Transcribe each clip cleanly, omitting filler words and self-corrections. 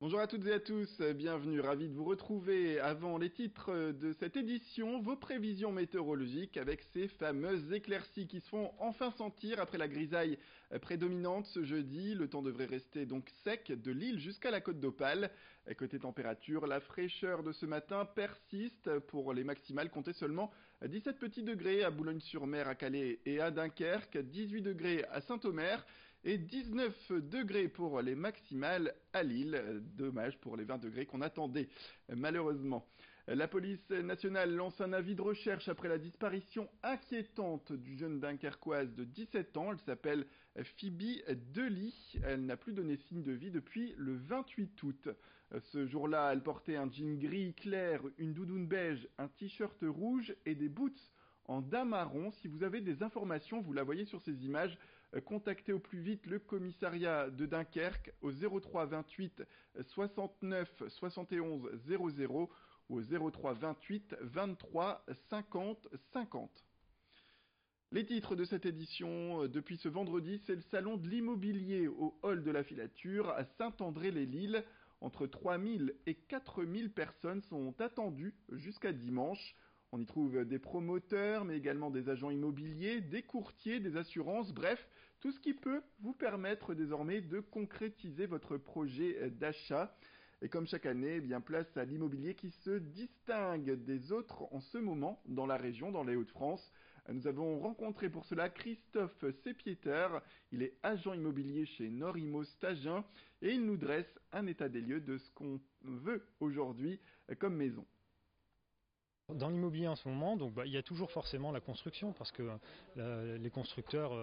Bonjour à toutes et à tous, bienvenue, ravi de vous retrouver. Avant les titres de cette édition, vos prévisions météorologiques avec ces fameuses éclaircies qui se font enfin sentir après la grisaille prédominante ce jeudi. Le temps devrait rester donc sec de l'île jusqu'à la côte d'Opale. Côté température, la fraîcheur de ce matin persiste. Pour les maximales, comptez seulement 17 petits degrés à Boulogne-sur-Mer, à Calais et à Dunkerque, 18 degrés à Saint-Omer et 19 degrés pour les maximales à Lille. Dommage pour les 20 degrés qu'on attendait, malheureusement. La police nationale lance un avis de recherche après la disparition inquiétante du jeune dunkerquoise de 17 ans. Elle s'appelle Phoebe Delis. Elle n'a plus donné signe de vie depuis le 28 août. Ce jour-là, elle portait un jean gris clair, une doudoune beige, un t-shirt rouge et des boots en daim marron. Si vous avez des informations, vous la voyez sur ces images, contactez au plus vite le commissariat de Dunkerque au 03 28 69 71 00 ou au 03 28 23 50 50. Les titres de cette édition, depuis ce vendredi, c'est le salon de l'immobilier au hall de la Filature à Saint-André-les-Lilles. Entre 3000 et 4000 personnes sont attendues jusqu'à dimanche. On y trouve des promoteurs, mais également des agents immobiliers, des courtiers, des assurances, bref, tout ce qui peut vous permettre désormais de concrétiser votre projet d'achat. Et comme chaque année, bien place à l'immobilier qui se distingue des autres en ce moment dans la région, dans les Hauts-de-France. Nous avons rencontré pour cela Christophe Sepieter. Il est agent immobilier chez Norimo Stagin et il nous dresse un état des lieux de ce qu'on veut aujourd'hui comme maison. Dans l'immobilier en ce moment, il y a toujours forcément la construction parce que les constructeurs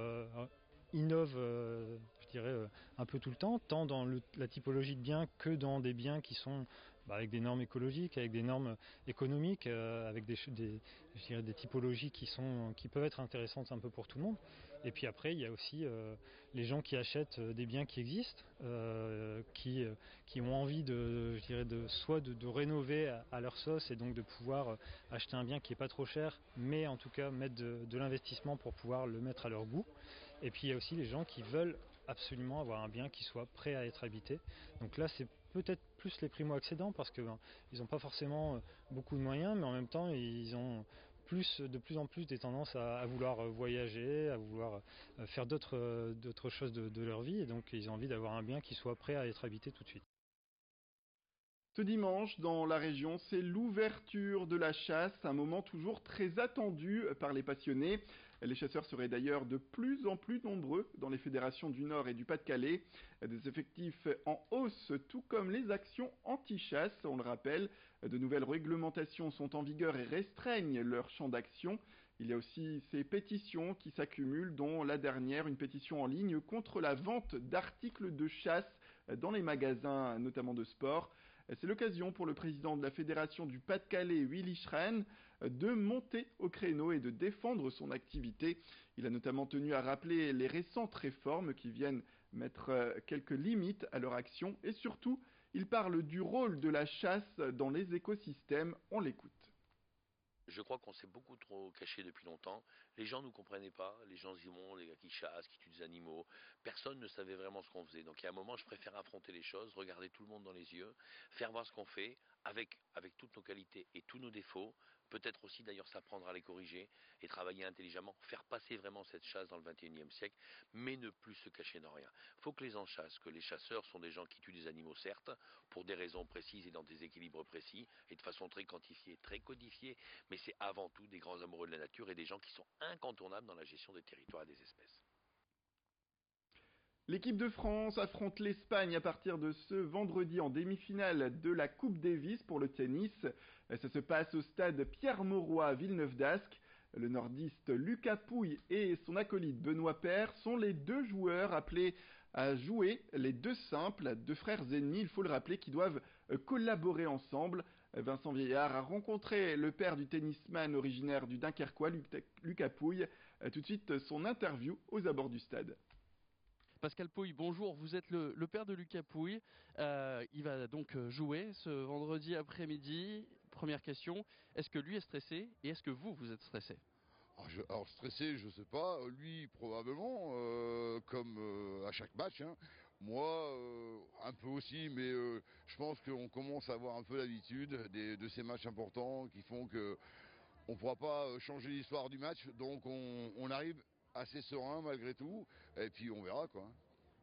innovent, je dirais, un peu tout le temps, tant dans la typologie de biens que dans des biens qui sont avec des normes écologiques, avec des normes économiques, avec je dirais, des typologies qui peuvent être intéressantes un peu pour tout le monde. Et puis après, il y a aussi les gens qui achètent des biens qui existent, qui ont envie de rénover à leur sauce et donc de pouvoir acheter un bien qui n'est pas trop cher, mais en tout cas mettre de l'investissement pour pouvoir le mettre à leur goût. Et puis il y a aussi les gens qui veulent absolument avoir un bien qui soit prêt à être habité. Donc là, c'est peut-être plus les primo-accédants parce que ils n'ont pas forcément beaucoup de moyens, mais en même temps, ils ont de plus en plus des tendances à vouloir voyager, à vouloir faire d'autres choses de leur vie, et donc ils ont envie d'avoir un bien qui soit prêt à être habité tout de suite. Ce dimanche, dans la région, c'est l'ouverture de la chasse, un moment toujours très attendu par les passionnés. Les chasseurs seraient d'ailleurs de plus en plus nombreux dans les fédérations du Nord et du Pas-de-Calais. Des effectifs en hausse, tout comme les actions anti-chasse, on le rappelle. De nouvelles réglementations sont en vigueur et restreignent leur champ d'action. Il y a aussi ces pétitions qui s'accumulent, dont la dernière, une pétition en ligne contre la vente d'articles de chasse dans les magasins, notamment de sport. C'est l'occasion pour le président de la Fédération du Pas-de-Calais, Willy Schren, de monter au créneau et de défendre son activité. Il a notamment tenu à rappeler les récentes réformes qui viennent mettre quelques limites à leur action et surtout, il parle du rôle de la chasse dans les écosystèmes. On l'écoute. Je crois qu'on s'est beaucoup trop caché depuis longtemps. Les gens ne nous comprenaient pas. Les gens se disaient, les gars qui chassent, qui tuent des animaux. Personne ne savait vraiment ce qu'on faisait. Donc il y a un moment, je préfère affronter les choses, regarder tout le monde dans les yeux, faire voir ce qu'on fait, avec toutes nos qualités et tous nos défauts. Peut-être aussi d'ailleurs s'apprendre à les corriger et travailler intelligemment, faire passer vraiment cette chasse dans le 21e siècle, mais ne plus se cacher dans rien. Il faut que les gens chassent, que les chasseurs sont des gens qui tuent des animaux, certes, pour des raisons précises et dans des équilibres précis, et de façon très quantifiée, très codifiée, mais c'est avant tout des grands amoureux de la nature et des gens qui sont incontournables dans la gestion des territoires et des espèces. L'équipe de France affronte l'Espagne à partir de ce vendredi en demi-finale de la Coupe Davis pour le tennis. Ça se passe au stade Pierre-Mauroy à Villeneuve-d'Ascq. Le nordiste Lucas Pouille et son acolyte Benoît Paire sont les deux joueurs appelés à jouer les deux simples, deux frères ennemis, il faut le rappeler, qui doivent collaborer ensemble. Vincent Vieillard a rencontré le père du tennisman originaire du Dunkerquois, Lucas Pouille. Tout de suite, son interview aux abords du stade. Pascal Pouille, bonjour, vous êtes le père de Lucas Pouille. Il va donc jouer ce vendredi après-midi. Première question, est-ce que lui est stressé et est-ce que vous êtes stressé? Alors stressé, je sais pas, lui probablement, comme à chaque match, hein. Moi, un peu aussi, mais je pense qu'on commence à avoir un peu l'habitude de ces matchs importants qui font que on ne pourra pas changer l'histoire du match, donc on arrive assez serein malgré tout, et puis on verra quoi.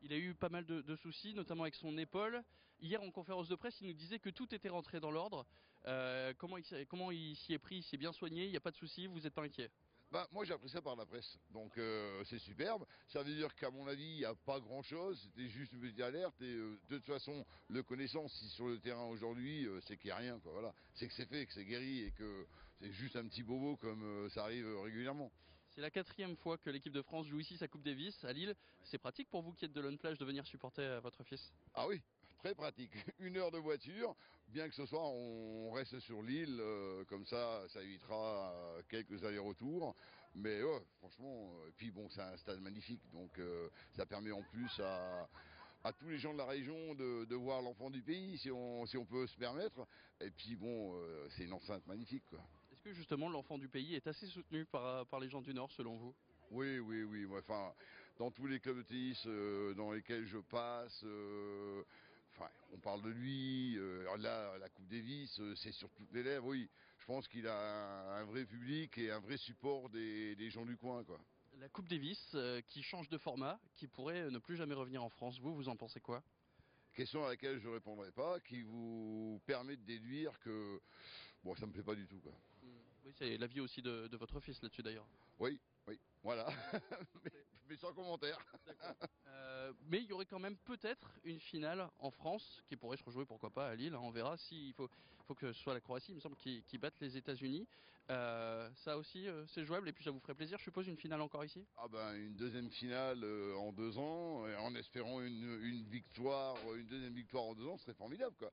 Il a eu pas mal de soucis, notamment avec son épaule. Hier, en conférence de presse, il nous disait que tout était rentré dans l'ordre. Comment il s'y est pris? Il s'est bien soigné, il n'y a pas de soucis, vous n'êtes pas inquiet? Bah, moi j'ai appris ça par la presse, donc c'est superbe. Ça veut dire qu'à mon avis il n'y a pas grand chose, c'était juste une petite alerte et de toute façon le connaissant, si sur le terrain aujourd'hui c'est qu'il n'y a rien, quoi, voilà. C'est que c'est fait, que c'est guéri et que c'est juste un petit bobo comme ça arrive régulièrement. C'est la 4e fois que l'équipe de France joue ici sa Coupe Davis à Lille. C'est pratique pour vous qui êtes de Plage de venir supporter votre fils? Ah oui, très pratique. 1 heure de voiture, bien que ce soir on reste sur l'île, comme ça évitera quelques allers-retours. Mais franchement, puis bon, c'est un stade magnifique, donc ça permet en plus à tous les gens de la région de voir l'enfant du pays, si on peut se permettre. Et puis bon, c'est une enceinte magnifique, quoi. Est-ce que justement l'enfant du pays est assez soutenu par les gens du Nord selon vous? Oui, oui, oui. Enfin, dans tous les clubs de tennis dans lesquels je passe, enfin, on parle de lui. Là, la Coupe Davis, c'est sur toutes les lèvres. Oui, je pense qu'il a un vrai public et un vrai support des gens du coin, quoi. La Coupe Davis qui change de format, qui pourrait ne plus jamais revenir en France. Vous en pensez quoi? Question à laquelle je ne répondrai pas, qui vous permet de déduire que bon, ça me plaît pas du tout, quoi. Oui, c'est l'avis aussi de votre fils là-dessus d'ailleurs. Oui, oui, voilà. mais sans commentaire. Mais il y aurait quand même peut-être une finale en France qui pourrait se rejouer, pourquoi pas, à Lille, hein, on verra. S'il faut que ce soit la Croatie, il me semble, qui batte les États-Unis. Ça aussi, c'est jouable et puis ça vous ferait plaisir, je suppose, une finale encore ici? Ah ben, une deuxième finale en 2 ans, en espérant une victoire, une deuxième victoire en 2 ans, ce serait formidable, quoi.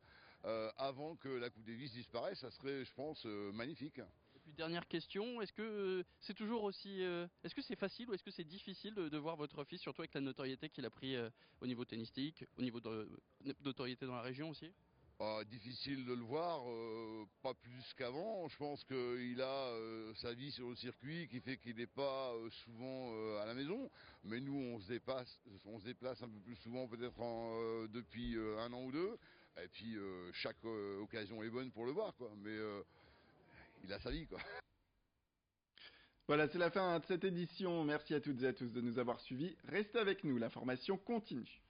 Avant que la Coupe Davis disparaisse, ça serait, je pense, magnifique. Et puis dernière question, est-ce que c'est toujours aussi, est-ce que c'est facile ou est-ce que c'est difficile de voir votre fils, surtout avec la notoriété qu'il a pris au niveau tennistique, au niveau de notoriété dans la région aussi? Difficile de le voir, pas plus qu'avant. Je pense qu'il a sa vie sur le circuit qui fait qu'il n'est pas souvent à la maison. Mais nous, on se déplace un peu plus souvent, peut-être depuis 1 an ou 2. Et puis chaque occasion est bonne pour le voir, quoi. Mais il a sa vie, quoi. Voilà, c'est la fin de cette édition. Merci à toutes et à tous de nous avoir suivis. Restez avec nous, l'information continue.